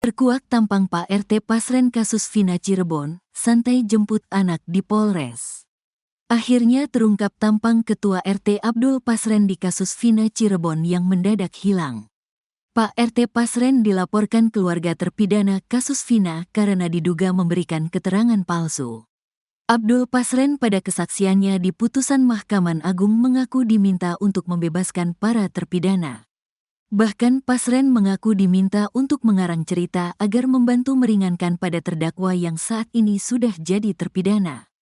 Terkuak tampang Pak RT Pasren kasus Vina Cirebon, santai jemput anak di Polres. Akhirnya terungkap tampang Ketua RT Abdul Pasren di kasus Vina Cirebon yang mendadak hilang. Pak RT Pasren dilaporkan keluarga terpidana kasus Vina karena diduga memberikan keterangan palsu. Abdul Pasren pada kesaksiannya di putusan Mahkamah Agung mengaku diminta untuk membebaskan para terpidana. Bahkan Pasren mengaku diminta untuk mengarang cerita agar membantu meringankan pada terdakwa yang saat ini sudah jadi terpidana.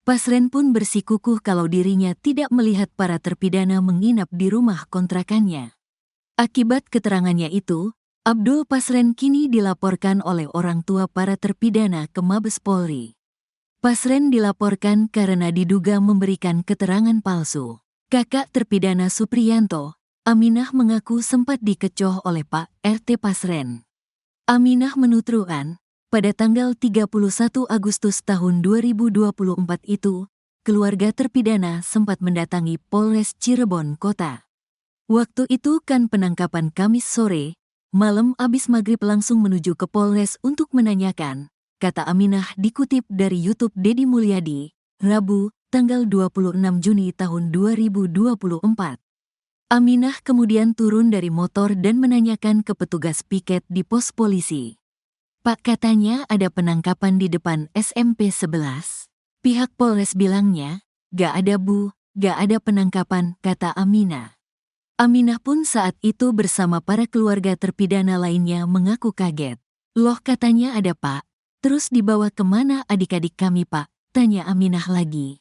Pasren pun bersikukuh kalau dirinya tidak melihat para terpidana menginap di rumah kontrakannya. Akibat keterangannya itu, Abdul Pasren kini dilaporkan oleh orang tua para terpidana ke Mabes Polri. Pasren dilaporkan karena diduga memberikan keterangan palsu. Kakak terpidana Supriyanto, Aminah mengaku sempat dikecoh oleh Pak RT Pasren. Aminah menuturkan, pada tanggal 31 Agustus tahun 2024 itu, keluarga terpidana sempat mendatangi Polres Cirebon Kota. Waktu itu kan penangkapan Kamis sore, malam abis maghrib langsung menuju ke Polres untuk menanyakan, kata Aminah dikutip dari YouTube Deddy Mulyadi, Rabu, tanggal 26 Juni tahun 2024. Aminah kemudian turun dari motor dan menanyakan ke petugas piket di pos polisi. Pak, katanya ada penangkapan di depan SMP 11. Pihak Polres bilangnya, gak ada bu, gak ada penangkapan, kata Aminah. Aminah pun saat itu bersama para keluarga terpidana lainnya mengaku kaget. Loh, katanya ada pak, terus dibawa kemana adik-adik kami pak, tanya Aminah lagi.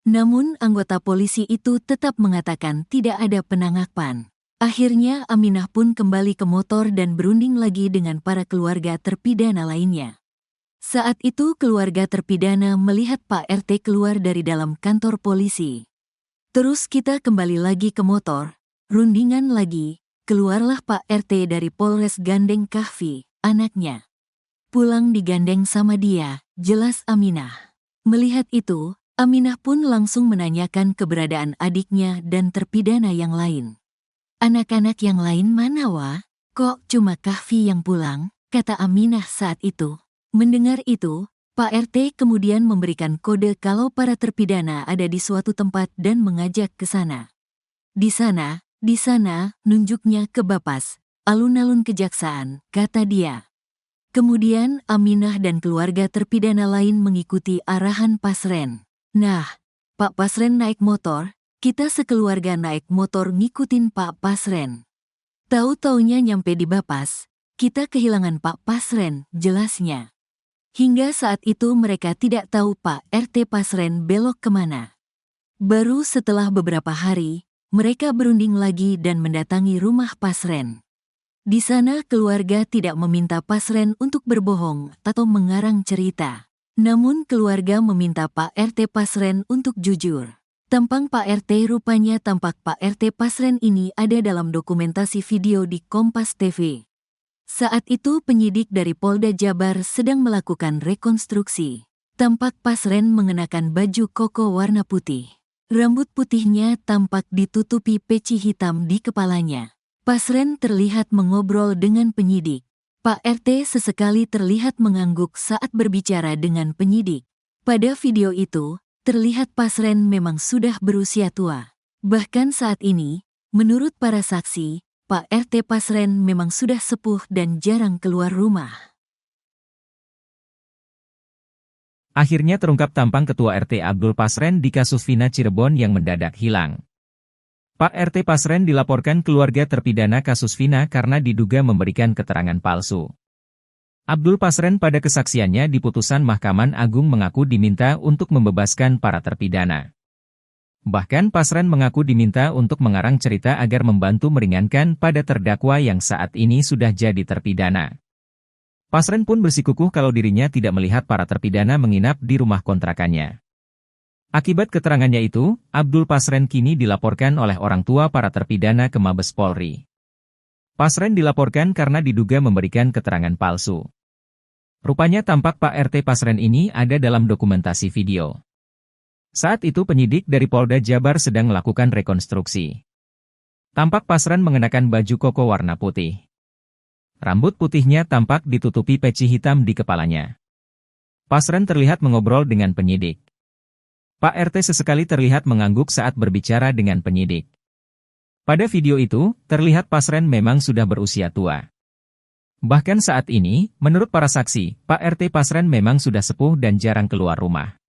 Namun anggota polisi itu tetap mengatakan tidak ada penangkapan. Akhirnya Aminah pun kembali ke motor dan berunding lagi dengan para keluarga terpidana lainnya. Saat itu keluarga terpidana melihat Pak RT keluar dari dalam kantor polisi. Terus kita kembali lagi ke motor, rundingan lagi, keluarlah Pak RT dari Polres gandeng Kahfi, anaknya. Pulang digandeng sama dia, jelas Aminah. Melihat itu, Aminah pun langsung menanyakan keberadaan adiknya dan terpidana yang lain. Anak-anak yang lain mana wah? Kok cuma Kahfi yang pulang? Kata Aminah saat itu. Mendengar itu, Pak RT kemudian memberikan kode kalau para terpidana ada di suatu tempat dan mengajak ke sana. Di sana, nunjuknya ke Bapas, alun-alun kejaksaan, kata dia. Kemudian Aminah dan keluarga terpidana lain mengikuti arahan Pasren. Nah, Pak Pasren naik motor, kita sekeluarga naik motor ngikutin Pak Pasren. Tahu-taunya nyampe di Bapas, kita kehilangan Pak Pasren, jelasnya. Hingga saat itu mereka tidak tahu Pak RT Pasren belok kemana. Baru setelah beberapa hari, mereka berunding lagi dan mendatangi rumah Pasren. Di sana keluarga tidak meminta Pasren untuk berbohong atau mengarang cerita. Namun keluarga meminta Pak RT Pasren untuk jujur. Tampang Pak RT rupanya tampak Pak RT Pasren ini ada dalam dokumentasi video di Kompas TV. Saat itu penyidik dari Polda Jabar sedang melakukan rekonstruksi. Tampak Pasren mengenakan baju koko warna putih. Rambut putihnya tampak ditutupi peci hitam di kepalanya. Pasren terlihat mengobrol dengan penyidik. Pak RT sesekali terlihat mengangguk saat berbicara dengan penyidik. Pada video itu, terlihat Pasren memang sudah berusia tua. Bahkan saat ini, menurut para saksi, Pak RT Pasren memang sudah sepuh dan jarang keluar rumah. Akhirnya terungkap tampang Ketua RT Abdul Pasren di kasus Vina Cirebon yang mendadak hilang. Pak RT Pasren dilaporkan keluarga terpidana kasus Vina karena diduga memberikan keterangan palsu. Abdul Pasren pada kesaksiannya di putusan Mahkamah Agung mengaku diminta untuk membebaskan para terpidana. Bahkan Pasren mengaku diminta untuk mengarang cerita agar membantu meringankan pada terdakwa yang saat ini sudah jadi terpidana. Pasren pun bersikukuh kalau dirinya tidak melihat para terpidana menginap di rumah kontrakannya. Akibat keterangannya itu, Abdul Pasren kini dilaporkan oleh orang tua para terpidana ke Mabes Polri. Pasren dilaporkan karena diduga memberikan keterangan palsu. Rupanya tampak Pak RT Pasren ini ada dalam dokumentasi video. Saat itu penyidik dari Polda Jabar sedang melakukan rekonstruksi. Tampak Pasren mengenakan baju koko warna putih. Rambut putihnya tampak ditutupi peci hitam di kepalanya. Pasren terlihat mengobrol dengan penyidik. Pak RT sesekali terlihat mengangguk saat berbicara dengan penyidik. Pada video itu, terlihat Pasren memang sudah berusia tua. Bahkan saat ini, menurut para saksi, Pak RT Pasren memang sudah sepuh dan jarang keluar rumah.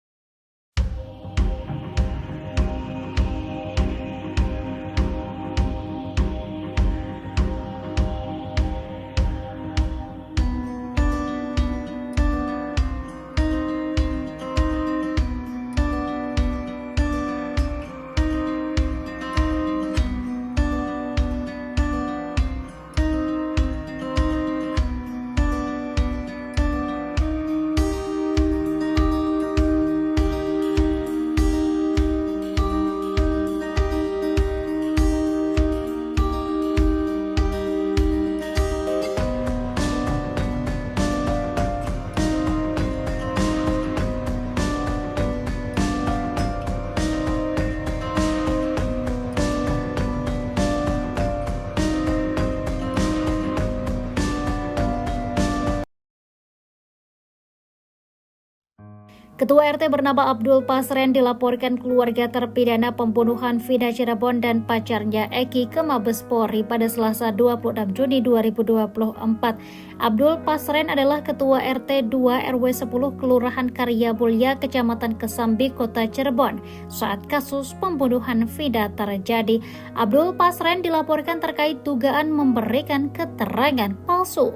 Ketua RT bernama Abdul Pasren dilaporkan keluarga terpidana pembunuhan Vina Cirebon dan pacarnya Eki ke Mabes Polri pada Selasa 26 Juni 2024. Abdul Pasren adalah Ketua RT 2 RW 10 Kelurahan Karya Mulia, Kecamatan Kesambi, Kota Cirebon saat kasus pembunuhan Vina terjadi. Abdul Pasren dilaporkan terkait dugaan memberikan keterangan palsu.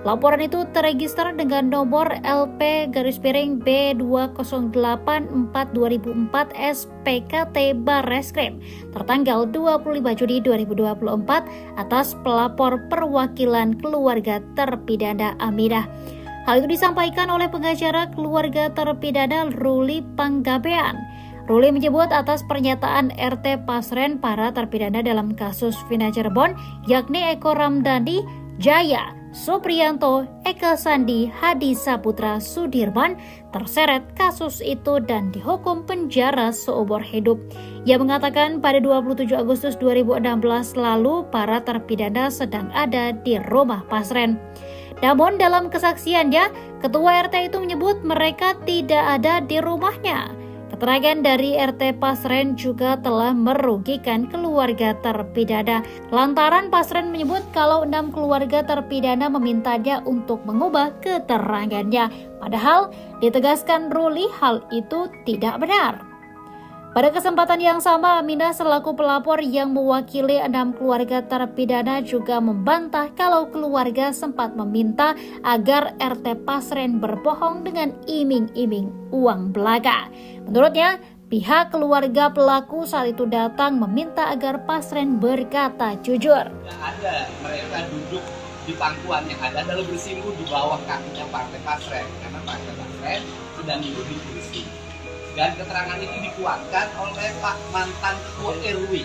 Laporan itu terregister dengan nomor LP-B208-4/2004 SPKT Barreskrim tertanggal 25 Juni 2024 atas pelapor perwakilan keluarga terpidana Aminah. Hal itu disampaikan oleh pengacara keluarga terpidana Ruli Panggabean. Ruli menyebut atas pernyataan RT Pasren para terpidana dalam kasus Vina Cirebon yakni Eko Ramdhani, Jaya, Supriyanto, Eka Sandi, Hadi Saputra Sudirman terseret kasus itu dan dihukum penjara seumur hidup. Ia mengatakan pada 27 Agustus 2016 lalu para terpidana sedang ada di rumah Pasren. Namun dalam kesaksiannya, Ketua RT itu menyebut mereka tidak ada di rumahnya. Keterangan dari RT Pasren juga telah merugikan keluarga terpidana. Lantaran Pasren menyebut kalau 6 keluarga terpidana memintanya untuk mengubah keterangannya. Padahal ditegaskan Ruli hal itu tidak benar. Pada kesempatan yang sama, Aminah selaku pelapor yang mewakili 6 keluarga terpidana juga membantah kalau keluarga sempat meminta agar RT Pasren berbohong dengan iming-iming uang belaga. Menurutnya, pihak keluarga pelaku saat itu datang meminta agar Pasren berkata jujur. Ada mereka duduk di pangkuan yang ada adalah bersimpuh di bawah kakinya Partai Pasren karena Partai Pasren sedang duduk di kursi. Dan keterangan ini dikuatkan oleh Pak mantan Ketua RW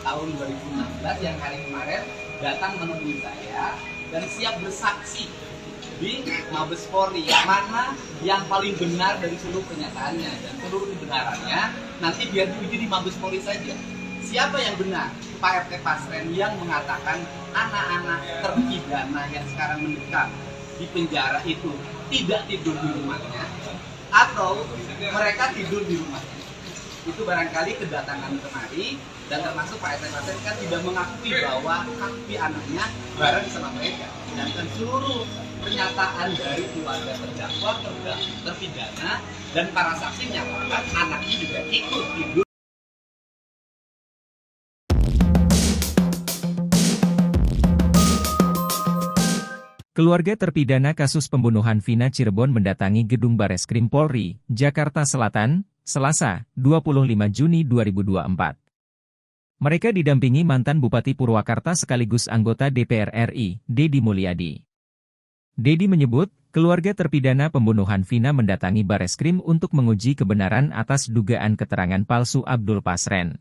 tahun 2016 yang hari kemarin datang menemui saya dan siap bersaksi di Mabes Polri mana yang paling benar dari seluruh pernyataannya dan seluruh kebenarannya nanti biar diuji di Mabes Polri saja. Siapa yang benar? Pak RT Pasren yang mengatakan anak-anak terpidana yang sekarang mendekam di penjara itu tidak tidur di rumahnya atau mereka tidur di rumahnya. Itu barangkali kedatangan kemari dan termasuk Pak RT Pasren kan tidak mengakui bahwa kaki anaknya bareng sama mereka. Dan seluruh pernyataan dari keluarga terdakwa, terpidana dan para saksi menyatakan anaknya juga ikut tidur. Keluarga terpidana kasus pembunuhan Vina Cirebon mendatangi gedung Barreskrim Polri, Jakarta Selatan, Selasa, 25 Juni 2024. Mereka didampingi mantan Bupati Purwakarta sekaligus anggota DPR RI, Deddy Mulyadi. Deddy menyebut, keluarga terpidana pembunuhan Vina mendatangi Barreskrim untuk menguji kebenaran atas dugaan keterangan palsu Abdul Pasren.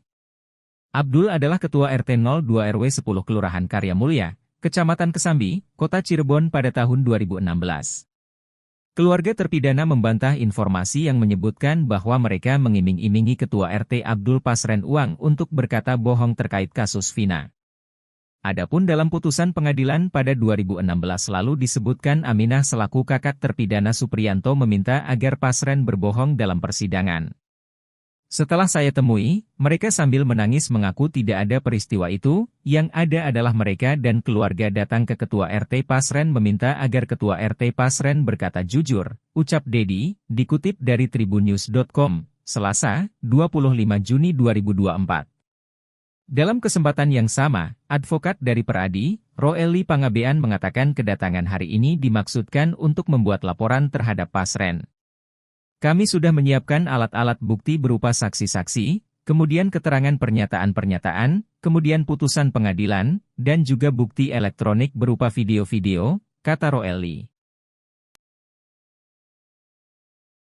Abdul adalah Ketua RT 02 RW 10 Kelurahan Karya Mulia, Kecamatan Kesambi, Kota Cirebon pada tahun 2016. Keluarga terpidana membantah informasi yang menyebutkan bahwa mereka mengiming-imingi Ketua RT Abdul Pasren uang untuk berkata bohong terkait kasus Vina. Adapun dalam putusan pengadilan pada 2016 lalu disebutkan Aminah selaku kakak terpidana Supriyanto meminta agar Pasren berbohong dalam persidangan. Setelah saya temui, mereka sambil menangis mengaku tidak ada peristiwa itu, yang ada adalah mereka dan keluarga datang ke Ketua RT Pasren meminta agar Ketua RT Pasren berkata jujur, ucap Dedi, dikutip dari tribunnews.com, Selasa, 25 Juni 2024. Dalam kesempatan yang sama, advokat dari Peradi, Roeli Pangabean mengatakan kedatangan hari ini dimaksudkan untuk membuat laporan terhadap Pasren. Kami sudah menyiapkan alat-alat bukti berupa saksi-saksi, kemudian keterangan pernyataan-pernyataan, kemudian putusan pengadilan, dan juga bukti elektronik berupa video-video, kata Roeli.